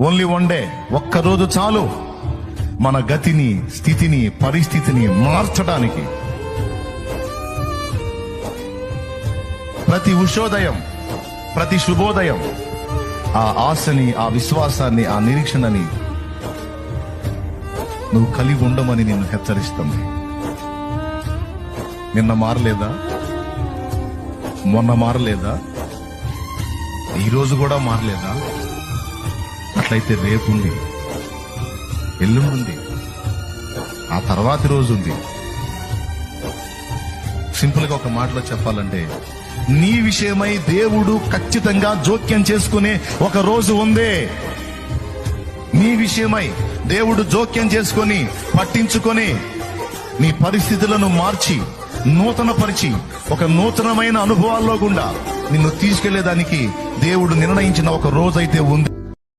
Only one day, ఒక్కరోజు చాలు మన గతిని, స్థితిని, పరిస్థితిని మార్చడానికి. ప్రతి ఉషోదయం, ప్రతి శుభోదయం ఆ ఆశని, ఆ విశ్వాసాన్ని, ఆ నిరీక్షణని నువ్వు కలిగి ఉండమని నిన్ను హెచ్చరిస్తుంది. నిన్న మారలేదా? మొన్న మారలేదా? ఈరోజు కూడా మారలేదా? అట్లయితే రేపు ఉంది, ఎల్లుండి ఉంది, ఆ తర్వాతి రోజు ఉంది. సింపుల్ గా ఒక మాటలో చెప్పాలంటే, నీ విషయమై దేవుడు ఖచ్చితంగా జోక్యం చేసుకునే ఒక రోజు ఉంది. నీ విషయమై దేవుడు జోక్యం చేసుకొని, పట్టించుకొని, నీ పరిస్థితులను మార్చి, నూతనపరిచి, ఒక నూతనమైన అనుభవాల్లో గుండా నిన్ను తీసుకెళ్లేదానికి దేవుడు నిర్ణయించిన ఒక రోజైతే ఉంది.